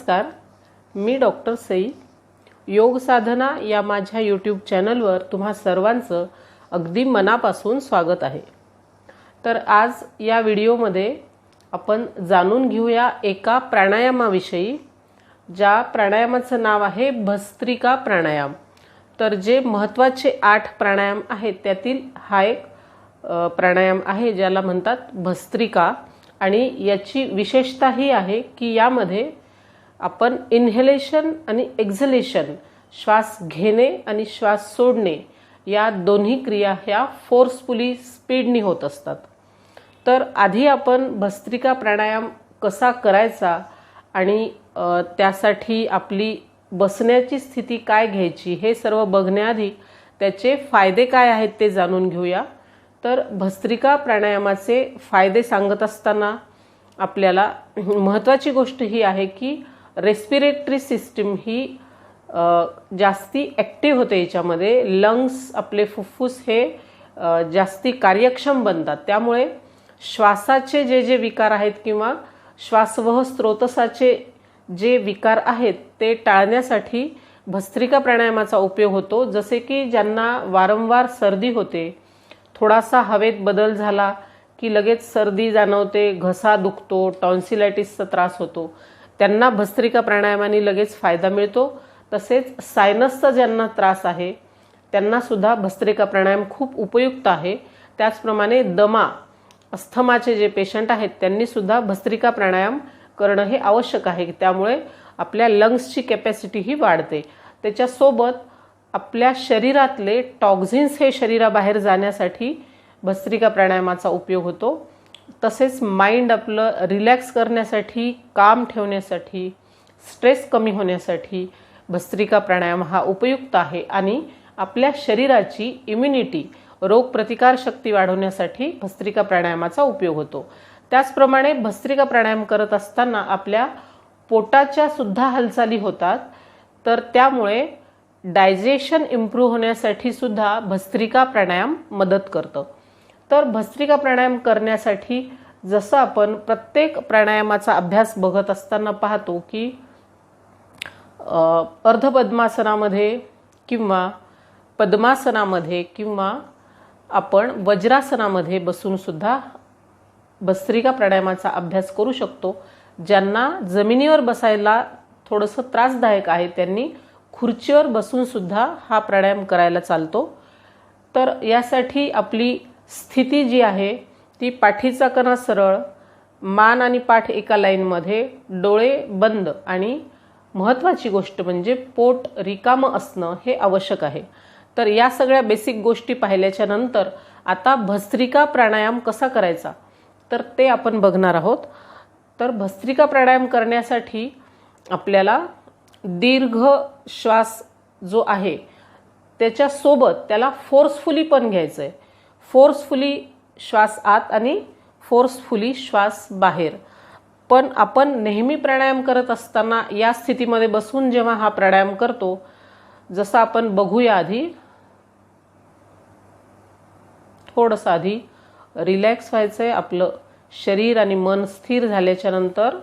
नमस्कार, मी डॉक्टर सई. योग साधना या माझ्या यूट्यूब चॅनलवर तुम्हा सर्वांचं अगदी मनापासून स्वागत आहे. तर आज या व्हिडिओमध्ये आपण जाणून घेऊया एका प्राणायामाविषयी, ज्या प्राणायामाचं नाव आहे भस्त्रिका प्राणायाम. तर जे महत्त्वाचे 8 प्राणायाम आहेत त्यातील हा एक प्राणायाम आहे ज्याला म्हणतात भस्त्रिका. आणि याची विशेषता ही आहे की यामध्ये आपण इन्हेलेशन आणि एक्झलेशन, श्वास घेणे आणि श्वास सोडणे या दोन्ही क्रिया ह्या फोर्सफुली स्पीडनी होत असतात. तर आधी आपण भस्त्रिका प्राणायाम कसा करायचा आणि त्यासाठी आपली बसण्याची स्थिती काय घ्यायची हे सर्व बघण्याआधी त्याचे फायदे काय आहेत ते जाणून घेऊया. तर भस्त्रिका प्राणायामाचे फायदे सांगत असताना आपल्याला महत्त्वाची गोष्ट ही आहे की रेस्पिरेटरी सिस्टीम ही जास्ती ॲक्टिव्ह होते. याच्यामध्ये लंग्स, आपले फुफ्फुस हे जास्ती कार्यक्षम बनतात. त्यामुळे श्वासाचे जे जे विकार आहेत किंवा श्वासवह स्रोतसाचे जे विकार आहेत ते टाळण्यासाठी भस्त्रिका प्राणायामाचा उपयोग होतो. जसे की ज्यांना वारंवार सर्दी होते, थोडासा हवेत बदल झाला की लगेच सर्दी जाणवते, घसा दुखतो, टॉन्सिलायटिसचा त्रास होतो, त्यांना भस्त्रिका प्राणायामाने लगेच फायदा मिळतो. तसेच सायनसचा ज्यांना त्रास आहे त्यांना सुद्धा भस्त्रिका प्राणायाम खूप उपयुक्त आहे. त्याचप्रमाणे दमा, अस्थमाचे जे पेशंट आहेत त्यांनी सुद्धा भस्त्रिका प्राणायाम करणं हे आवश्यक आहे. त्यामुळे आपल्या लंग्सची कॅपॅसिटी ही वाढते. त्याच्यासोबत आपल्या शरीरातले टॉक्झिन्स हे शरीराबाहेर जाण्यासाठी भस्त्रिका प्राणायामाचा उपयोग होतो. तसेच माइंड आपलं रिलॅक्स करण्यासाठी, काम ठेवण्यासाठी, स्ट्रेस कमी होण्यासाठी भस्त्रिका प्राणायाम हा उपयुक्त आहे. आणि आपल्या शरीराची इम्युनिटी, रोगप्रतिकार शक्ती वाढवण्यासाठी भस्त्रिका प्राणायामाचा उपयोग होतो. त्याचप्रमाणे भस्त्रिका प्राणायाम करत असताना आपल्या पोटाच्या सुद्धा हालचाली होतात. तर त्यामुळे डायजेशन इम्प्रूव्ह होण्यासाठी सुद्धा भस्त्रिका प्राणायाम मदत करतं. तर भस्त्रिका प्राणायाम करण्यासाठी जसं आपण प्रत्येक प्राणायामाचा अभ्यास बघत असताना पाहतो की अर्धपद्मासनामध्ये किंवा पद्मासनामध्ये किंवा आपण वज्रासनामध्ये बसून सुद्धा भस्त्रिका प्राणायामाचा अभ्यास करू शकतो. ज्यांना जमिनीवर बसायला थोडंसं त्रासदायक आहे त्यांनी खुर्चीवर बसून सुद्धा हा प्राणायाम करायला चालतो. तर यासाठी आपली स्थिती जी आहे ती पाठीचा कणा सरळ, मान आणि पाठ एका लाईनमध्ये, डोळे बंद आणि महत्त्वाची गोष्ट म्हणजे पोट रिकामं असणं हे आवश्यक आहे. तर या सगळ्या बेसिक गोष्टी पाहिल्याच्या नंतर आता भस्त्रिका प्राणायाम कसा करायचा तर ते आपण बघणार आहोत. तर भस्त्रिका प्राणायाम करण्यासाठी आपल्याला दीर्घ श्वास जो आहे त्याच्यासोबत त्याला फोर्सफुली पण घ्यायचं आहे. फोर्सफुली श्वास आत आणि फोर्सफुली श्वास बाहेर. पण आपण नेहमी प्राणायाम करत असताना या स्थितीमध्ये बसून जेव्हा हा प्राणायाम करतो, जसं आपण बघूया आधी, थोडंसं आधी रिलॅक्स व्हायचं आहे. आपलं शरीर आणि मन स्थिर झाल्याच्या नंतर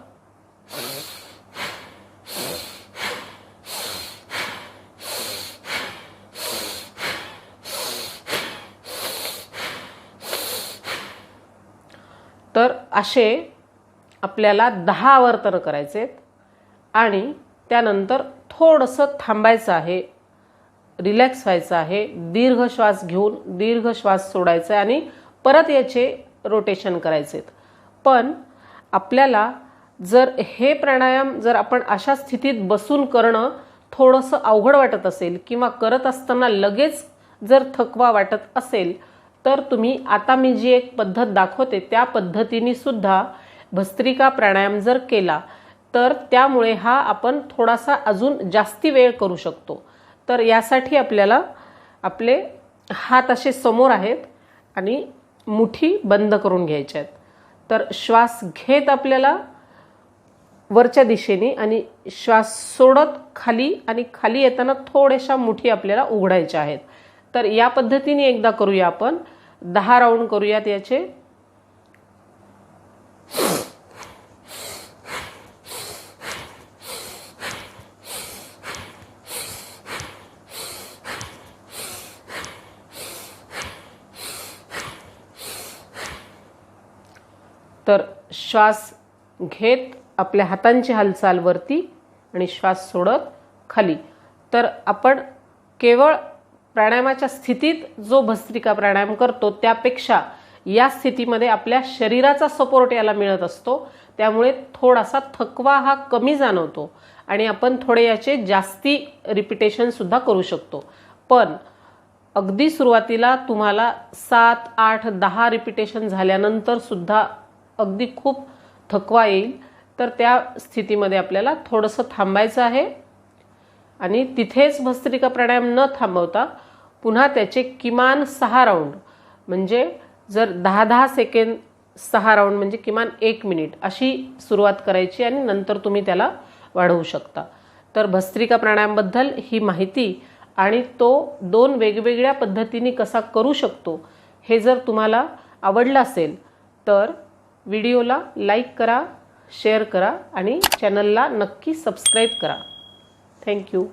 तर असे आपल्याला 10 आवर्तन करायचे आणि त्यानंतर थोडंसं थांबायचं आहे, रिलॅक्स व्हायचं आहे, दीर्घ श्वास घेऊन दीर्घ श्वास सोडायचा आहे आणि परत याचे रोटेशन करायचे. पण आपल्याला जर हे प्राणायाम जर आपण अशा स्थितीत बसून करणं थोडंसं अवघड वाटत असेल किंवा करत असताना लगेच जर थकवा वाटत असेल तर तुम्ही आता मी जी एक पद्धत दाखवते त्या पद्धतीने सुद्धा भस्त्रिका प्राणायाम जर केला तर त्यामुळे हा आपण थोडासा अजून जास्ती वेळ करू शकतो. तर यासाठी आपल्याला आपले हात असे समोर आहेत आणि मुठी बंद करून घ्यायच्या आहेत. तर श्वास घेत आपल्याला वरच्या दिशेने आणि श्वास सोडत खाली आणि खाली येताना थोड्याशा मुठी आपल्याला उघडायच्या आहेत. तर या पद्धतीने एकदा करूया आपण. 10 राऊंड करूयात याचे. तर श्वास घेत आपल्या हातांची हालचाल वरती आणि श्वास सोडत खाली. तर आपण केवळ प्राणायामाच्या स्थितीत जो भस्त्रिका प्राणायाम करतो त्यापेक्षा या स्थितीमध्ये आपल्या शरीराचा सपोर्ट याला मिळत असतो. त्यामुळे थोडासा थकवा हा कमी जाणवतो आणि आपण थोडे याचे जास्ती रिपिटेशन सुद्धा करू शकतो. पण अगदी सुरुवातीला तुम्हाला 7, 8, 10 रिपिटेशन झाल्यानंतर सुद्धा अगदी खूप थकवा येईल. तर त्या स्थितीमध्ये आपल्याला थोडंसं थांबायचं आहे आणि तिथेच भस्त्रिका प्राणायाम न थांबवता पुन्हा त्याचे किमान 6 राऊंड, म्हणजे जर 10-10 सेकंद 6 राऊंड म्हणजे किमान 1 मिनिट अशी सुरुवात करायची आणि नंतर तुम्ही त्याला वाढवू शकता. तर भस्त्रिका प्राणायामबद्दल ही माहिती आणि तो 2 वेगवेगळ्या पद्धतीने कसा करू शकतो हे जर तुम्हाला आवडलं असेल तर व्हिडिओला लाईक करा, शेअर करा आणि चॅनलला नक्की सबस्क्राईब करा. थँक्यू.